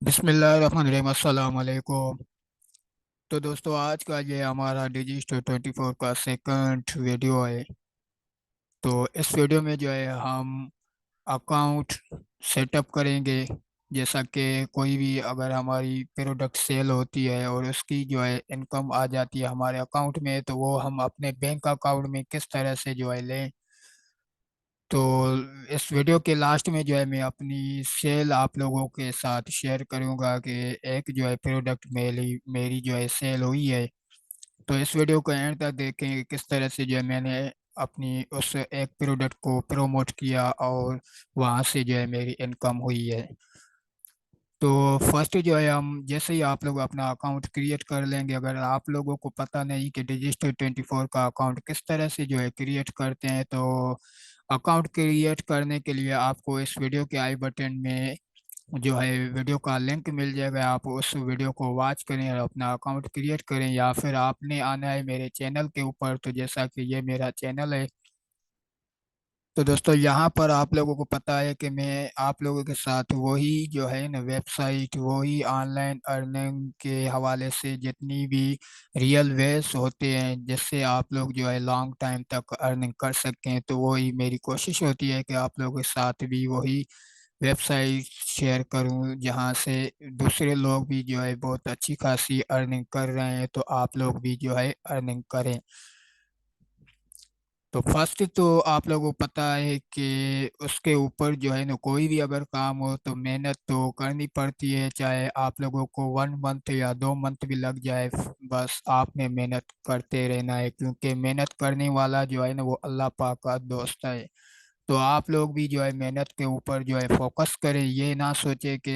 बिस्मिल्लाहिर्रहमानिर्रहीम, अस्सलाम वालेकुम। तो दोस्तों, आज का ये हमारा डिजिटल 24 का सेकंड वीडियो है। तो इस वीडियो में जो है हम अकाउंट सेटअप करेंगे। जैसा कि कोई भी अगर हमारी प्रोडक्ट सेल होती है और उसकी जो है इनकम आ जाती है हमारे अकाउंट में, तो वो हम अपने बैंक अकाउंट में किस तरह से जो है लें। तो इस वीडियो के लास्ट में जो है मैं अपनी सेल आप लोगों के साथ शेयर करूंगा कि एक जो है प्रोडक्ट मेरी मेरी जो है सेल हुई है। तो इस वीडियो को एंड तक देखें कि किस तरह से जो है मैंने अपनी उस एक प्रोडक्ट को प्रमोट किया और वहाँ से जो है मेरी इनकम हुई है। तो फर्स्ट जो है हम जैसे ही आप लोग अपना अकाउंट क्रिएट कर लेंगे, अगर आप लोगों को पता नहीं कि डिजिटल 24 का अकाउंट किस तरह से जो है क्रिएट करते हैं, तो अकाउंट क्रिएट करने के लिए आपको इस वीडियो के आई बटन में जो है वीडियो का लिंक मिल जाएगा। आप उस वीडियो को वॉच करें और अपना अकाउंट क्रिएट करें, या फिर आपने आना है मेरे चैनल के ऊपर। तो जैसा कि ये मेरा चैनल है, तो दोस्तों यहाँ पर आप लोगों को पता है कि मैं आप लोगों के साथ वही जो है ना वेबसाइट, वही ऑनलाइन अर्निंग के हवाले से जितनी भी रियल वेज होते हैं जिससे आप लोग जो है लॉन्ग टाइम तक अर्निंग कर सकें, तो वही मेरी कोशिश होती है कि आप लोगों के साथ भी वही वेबसाइट शेयर करूं जहां से दूसरे लोग भी जो है बहुत अच्छी खासी अर्निंग कर रहे हैं, तो आप लोग भी जो है अर्निंग करें। तो फर्स्ट तो आप लोगों को पता है कि उसके ऊपर जो है ना कोई भी अगर काम हो तो मेहनत तो करनी पड़ती है, चाहे आप लोगों को 1 मंथ या 2 मंथ भी लग जाए। बस आपने मेहनत करते रहना है, क्योंकि मेहनत करने वाला जो है ना वो अल्लाह पाक का दोस्त है। तो आप लोग भी जो है मेहनत के ऊपर जो है फोकस करें। ये ना सोचे कि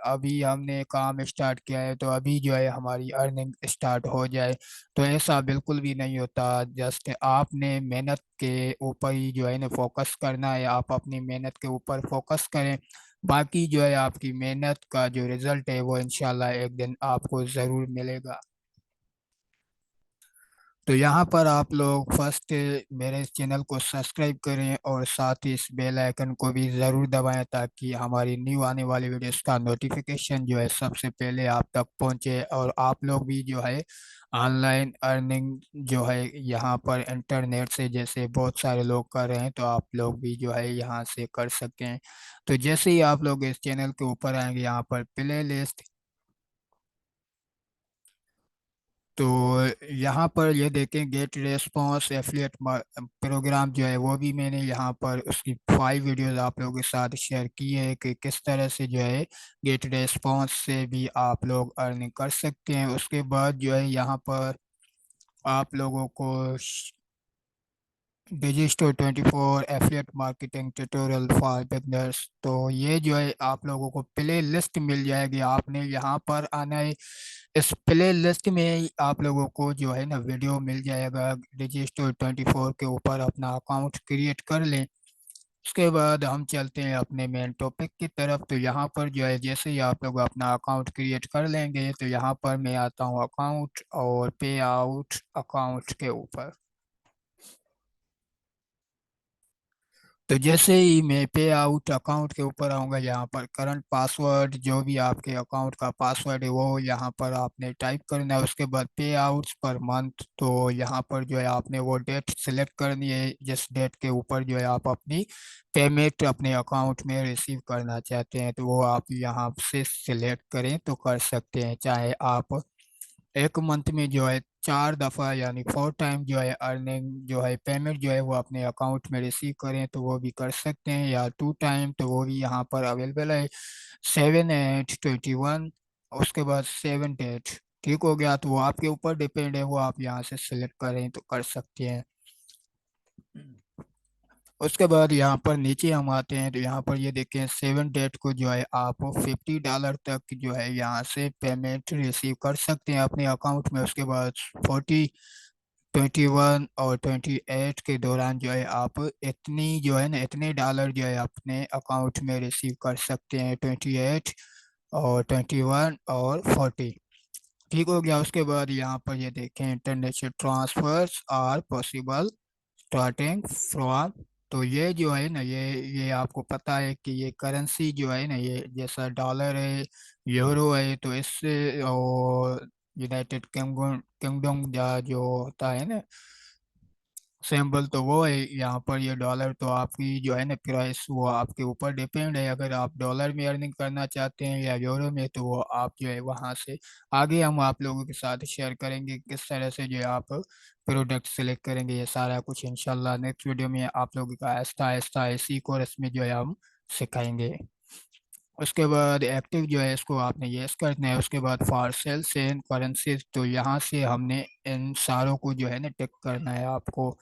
अभी हमने काम स्टार्ट किया है तो अभी जो है हमारी अर्निंग स्टार्ट हो जाए। तो ऐसा बिल्कुल भी नहीं होता। जस्ट आपने मेहनत के ऊपर ही जो है ना फोकस करना है। आप अपनी मेहनत के ऊपर फोकस करें, बाकी जो है आपकी मेहनत का जो रिजल्ट है वो इंशाल्लाह एक दिन आपको ज़रूर मिलेगा। तो यहाँ पर आप लोग फर्स्ट मेरे चैनल को सब्सक्राइब करें और साथ ही इस बेल आइकन को भी ज़रूर दबाएं, ताकि हमारी न्यू आने वाली वीडियोस का नोटिफिकेशन जो है सबसे पहले आप तक पहुंचे, और आप लोग भी जो है ऑनलाइन अर्निंग जो है यहाँ पर इंटरनेट से जैसे बहुत सारे लोग कर रहे हैं, तो आप लोग भी जो है यहाँ से कर सकें। तो जैसे ही आप लोग इस चैनल के ऊपर आएंगे, यहाँ पर प्ले लिस्ट, तो यहाँ पर ये देखें गेट रेस्पॉन्स एफिलिएट प्रोग्राम जो है वो भी मैंने यहाँ पर उसकी 5 वीडियोस आप लोगों के साथ शेयर की है कि किस तरह से जो है गेट रेस्पॉन्स से भी आप लोग अर्निंग कर सकते हैं। उसके बाद जो है यहाँ पर आप लोगों को digital 24 affiliate marketing tutorial for beginners, तो ये जो है आप लोगों को प्ले लिस्ट मिल जाएगी। आपने यहाँ पर आना है, इस प्ले लिस्ट में आप लोगों को जो है ना वीडियो मिल जाएगा। डिजिटल 24 के ऊपर अपना अकाउंट क्रिएट कर लें। उसके बाद हम चलते हैं अपने मेन टॉपिक की तरफ। तो यहाँ पर जो है जैसे ही आप लोग अपना अकाउंट क्रिएट कर लेंगे, तो यहाँ पर मैं आता हूँ अकाउंट और पे आउट अकाउंट के ऊपर। तो जैसे ही मैं पे आउट अकाउंट के ऊपर आऊँगा, यहाँ पर करंट पासवर्ड जो भी आपके अकाउंट का पासवर्ड है वो यहाँ पर आपने टाइप करना है। उसके बाद पे आउट्स पर मंथ, तो यहाँ पर जो है आपने वो डेट सेलेक्ट करनी है जिस डेट के ऊपर जो है आप अपनी पेमेंट अपने अकाउंट में रिसीव करना चाहते हैं, तो वो आप यहाँ से सिलेक्ट करें तो कर सकते हैं। चाहे आप एक मंथ में जो है 4 दफ़ा यानी 4 टाइम जो है अर्निंग जो है पेमेंट जो है वो अपने अकाउंट में रिसीव करें तो वो भी कर सकते हैं, या 2 टाइम तो वो भी यहाँ पर अवेलेबल है। 7, 8, 21, उसके बाद 7 डेट। ठीक हो गया, तो वो आपके ऊपर डिपेंड है, वो आप यहाँ से सिलेक्ट करें तो कर सकते हैं। उसके बाद यहाँ पर नीचे हम आते हैं, तो यहाँ पर ये देखें 7 डेट को जो है आप $50 तक जो है यहाँ से पेमेंट रिसीव कर सकते हैं अपने अकाउंट में। उसके बाद 40, 21 और 28 के दौरान जो है आप इतनी जो है ना इतने डॉलर जो है अपने अकाउंट में रिसीव कर सकते हैं। 28 और 21 और 40। ठीक हो गया। उसके बाद यहाँ पर ये देखें international transfers are possible starting from तो ये जो है ना, ये आपको पता है कि ये करेंसी जो है ना, ये जैसा डॉलर है, यूरो है, तो इससे और यूनाइटेड किंगडम किंगडम जो होता है ना सिंबल, तो वो है यहाँ पर। ये डॉलर तो आपकी जो है ना प्राइस, वो आपके ऊपर डिपेंड है। अगर आप डॉलर में अर्निंग करना चाहते हैं या यूरो में, तो वो आप जो है वहाँ से आगे हम आप लोगों के साथ शेयर करेंगे किस तरह से जो है आप प्रोडक्ट सेलेक्ट करेंगे। ये सारा कुछ इंशाल्लाह नेक्स्ट वीडियो में आप लोगों का आहिस्ता आहिस्ता इसी कोर्स में जो है हम सिखाएंगे। उसके बाद एक्टिव जो है इसको आपने यस करना है। उसके बाद फॉर सेल्स एंड करेंसीज, तो यहाँ से हमने इन सारों को जो है ना टिक करना है आपको।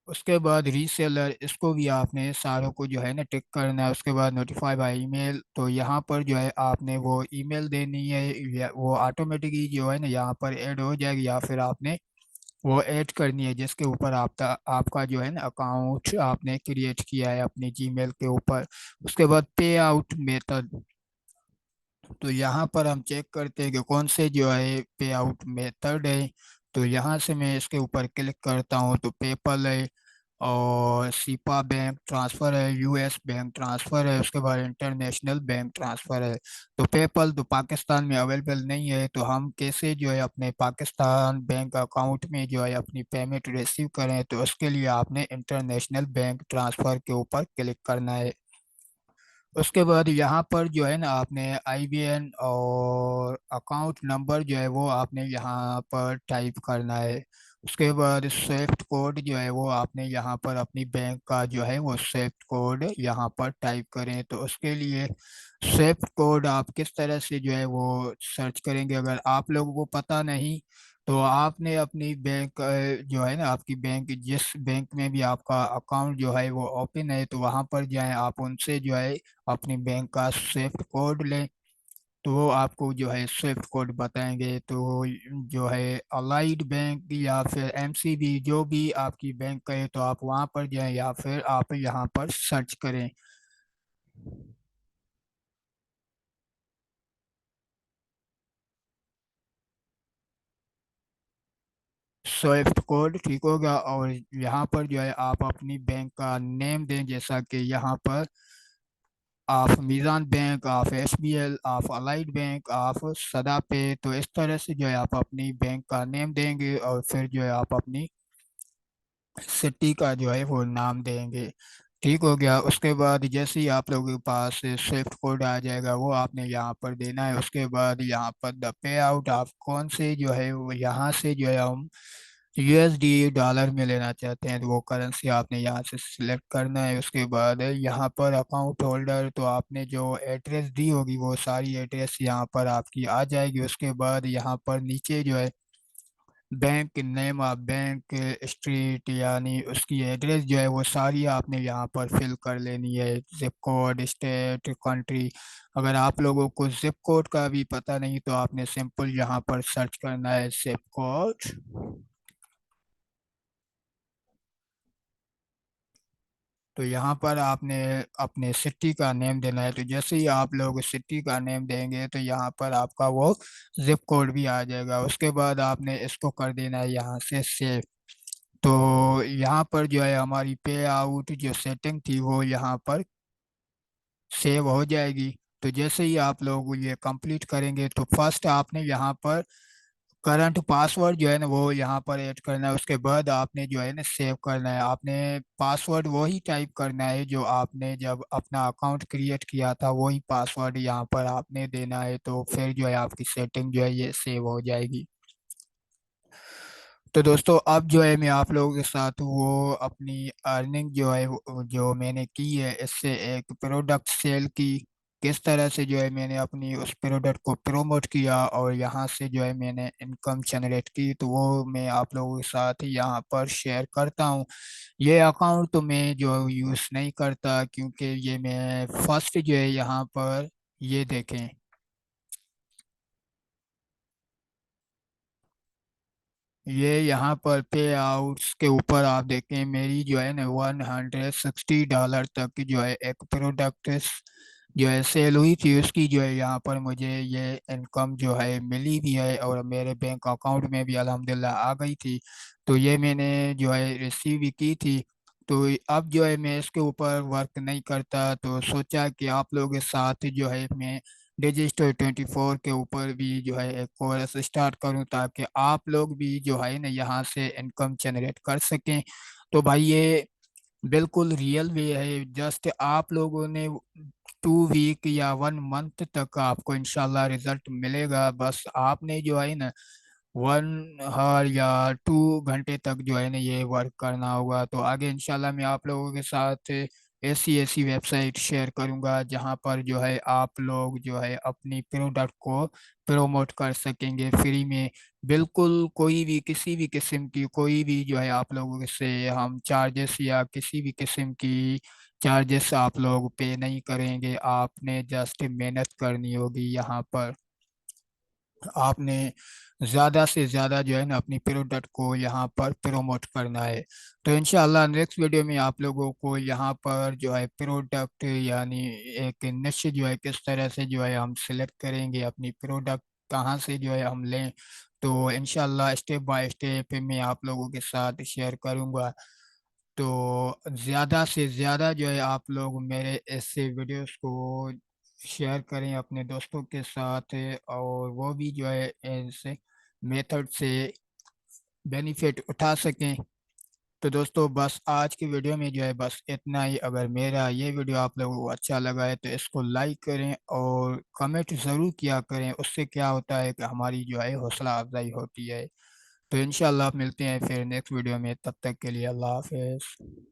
उसके बाद रीसेलर, इसको भी आपने सारों को जो है ना टिक करना है। उसके बाद नोटिफाई बाय ईमेल, तो यहाँ पर जो है आपने वो ईमेल देनी है, वो ऑटोमेटिकली जो है ना यहाँ पर ऐड हो जाएगी, या फिर आपने वो ऐड करनी है जिसके ऊपर आपका जो है ना अकाउंट आपने क्रिएट किया है अपनी जीमेल के ऊपर। उसके बाद पे आउट मेथड, तो यहाँ पर हम चेक करते हैं कि कौन से जो है पे आउट मेथड है। तो यहाँ से मैं इसके ऊपर क्लिक करता हूँ, तो पेपल है, और सीपा बैंक ट्रांसफ़र है, यूएस बैंक ट्रांसफ़र है, उसके बाद इंटरनेशनल बैंक ट्रांसफ़र है। तो पेपल तो पाकिस्तान में अवेलेबल नहीं है, तो हम कैसे जो है अपने पाकिस्तान बैंक अकाउंट में जो है अपनी पेमेंट रिसीव करें, तो उसके लिए आपने इंटरनेशनल बैंक ट्रांसफ़र के ऊपर क्लिक करना है। उसके बाद यहाँ पर जो है ना आपने आईबीएन और अकाउंट नंबर जो है वो आपने यहाँ पर टाइप करना है। उसके बाद स्विफ्ट कोड जो है वो आपने यहाँ पर अपनी बैंक का जो है वो स्विफ्ट कोड यहाँ पर टाइप करें। तो उसके लिए स्विफ्ट कोड आप किस तरह से जो है वो सर्च करेंगे, अगर आप लोगों को पता नहीं, तो आपने अपनी बैंक जो है ना आपकी बैंक, जिस बैंक में भी आपका अकाउंट जो है वो ओपन है, तो वहाँ पर जाएं, आप उनसे जो है अपनी बैंक का स्विफ्ट कोड लें। तो वो आपको जो है स्विफ्ट कोड बताएंगे। तो जो है अलाइड बैंक या फिर एमसीबी, जो भी आपकी बैंक है, तो आप वहाँ पर जाएं या फिर आप यहाँ पर सर्च करें। स्विफ्ट कोड ठीक होगा, और यहाँ पर जो है आप अपनी बैंक का नेम दें, जैसा कि यहाँ पर आप मीज़ान बैंक, आप एसबीएल, आप अलाइड बैंक, आप सदा पे, तो इस तरह से जो है आप अपनी बैंक का नेम देंगे, और फिर जो है आप अपनी सिटी का जो है वो नाम देंगे। ठीक हो गया। उसके बाद जैसे ही आप लोगों के पास स्विफ्ट कोड आ जाएगा, वो आपने यहाँ पर देना है। उसके बाद यहाँ पर द पे आउट, आप कौन से जो है वो यहाँ से जो है हम यूएसडी डॉलर में लेना चाहते हैं, तो वो करेंसी आपने यहाँ से सिलेक्ट करना है। उसके बाद यहाँ पर अकाउंट होल्डर, तो आपने जो एड्रेस दी होगी वो सारी एड्रेस यहाँ पर आपकी आ जाएगी। उसके बाद यहाँ पर नीचे जो है bank name of bank street, यानी उसकी एड्रेस जो है वो सारी आपने यहाँ पर फिल कर लेनी है। Zip code, state, country. अगर आप लोगों को जिप कोड का भी पता नहीं, तो आपने सिंपल यहाँ पर सर्च करना है जिप कोड। तो यहाँ पर आपने अपने सिटी का नेम देना है। तो जैसे ही आप लोग सिटी का नेम देंगे, तो यहाँ पर आपका वो जिप कोड भी आ जाएगा। उसके बाद आपने इसको कर देना है यहाँ से सेव। तो यहाँ पर जो है हमारी पे आउट जो सेटिंग थी वो यहाँ पर सेव हो जाएगी। तो जैसे ही आप लोग ये कंप्लीट करेंगे, तो फर्स्ट आपने यहाँ पर करंट पासवर्ड जो है ना वो यहाँ पर ऐड करना है। उसके बाद आपने जो है ना सेव करना है। आपने पासवर्ड वही टाइप करना है जो आपने जब अपना अकाउंट क्रिएट किया था, वही पासवर्ड यहाँ पर आपने देना है। तो फिर जो है आपकी सेटिंग जो है ये सेव हो जाएगी। तो दोस्तों अब जो है मैं आप लोगों के साथ वो अपनी अर्निंग जो है जो मैंने की है इससे एक प्रोडक्ट सेल की, किस तरह से जो है मैंने अपनी उस प्रोडक्ट को प्रमोट किया और यहाँ से जो है मैंने इनकम जनरेट की, तो वो मैं आप लोगों के साथ यहाँ पर शेयर करता हूँ। ये अकाउंट तो मैं जो यूज़ नहीं करता, क्योंकि ये मैं फर्स्ट जो है यहाँ पर ये देखें, ये यहाँ पर पे आउट्स के ऊपर आप देखें, मेरी जो है ना $160 तक की जो है एक प्रोडक्ट जो है सेल हुई थी, उसकी जो है यहाँ पर मुझे ये इनकम जो है मिली भी है, और मेरे बैंक अकाउंट में भी अल्हम्दुलिल्लाह आ गई थी। तो ये मैंने जो है रिसीव भी की थी। तो अब जो है मैं इसके ऊपर वर्क नहीं करता, तो सोचा कि आप लोगों के साथ जो है मैं Digistore 24 के ऊपर भी जो है एक कोर्स स्टार्ट करूं, ताकि आप लोग भी जो है ना यहाँ से इनकम जनरेट कर सकें। तो भाई ये बिल्कुल रियल वे है। जस्ट आप लोगों ने 2 वीक या 1 मंथ तक आपको इंशाल्लाह रिजल्ट मिलेगा। बस आपने जो है ना 1 आवर या 2 घंटे तक जो है ना ये वर्क करना होगा। तो आगे इंशाल्लाह मैं आप लोगों के साथ ऐसी ऐसी वेबसाइट शेयर करूंगा जहां पर जो है आप लोग जो है अपनी प्रोडक्ट को प्रमोट कर सकेंगे फ्री में। बिल्कुल कोई भी किसी भी किस्म की कोई भी जो है आप लोगों से हम चार्जेस या किसी भी किस्म की चार्जेस आप लोग पे नहीं करेंगे। आपने जस्ट मेहनत करनी होगी यहाँ पर। आपने ज़्यादा से ज़्यादा जो है ना अपनी प्रोडक्ट को यहाँ पर प्रमोट करना है। तो इंशाल्लाह नेक्स्ट वीडियो में आप लोगों को यहाँ पर जो है प्रोडक्ट यानी एक निश जो है किस तरह से जो है हम सिलेक्ट करेंगे, अपनी प्रोडक्ट कहाँ से जो है हम लें, तो इंशाल्लाह स्टेप बाय स्टेप मैं आप लोगों के साथ शेयर करूँगा। तो ज़्यादा से ज़्यादा जो है आप लोग मेरे ऐसे वीडियोस को शेयर करें अपने दोस्तों के साथ, और वो भी जो है ऐसे मेथड से बेनिफिट उठा सकें। तो दोस्तों बस आज की वीडियो में जो है बस इतना ही। अगर मेरा ये वीडियो आप लोगों को अच्छा लगा है तो इसको लाइक करें और कमेंट ज़रूर किया करें। उससे क्या होता है कि हमारी जो है हौसला अफजाई होती है। तो इंशाल्लाह मिलते हैं फिर नेक्स्ट वीडियो में, तब तक के लिए अल्लाह हाफिज़।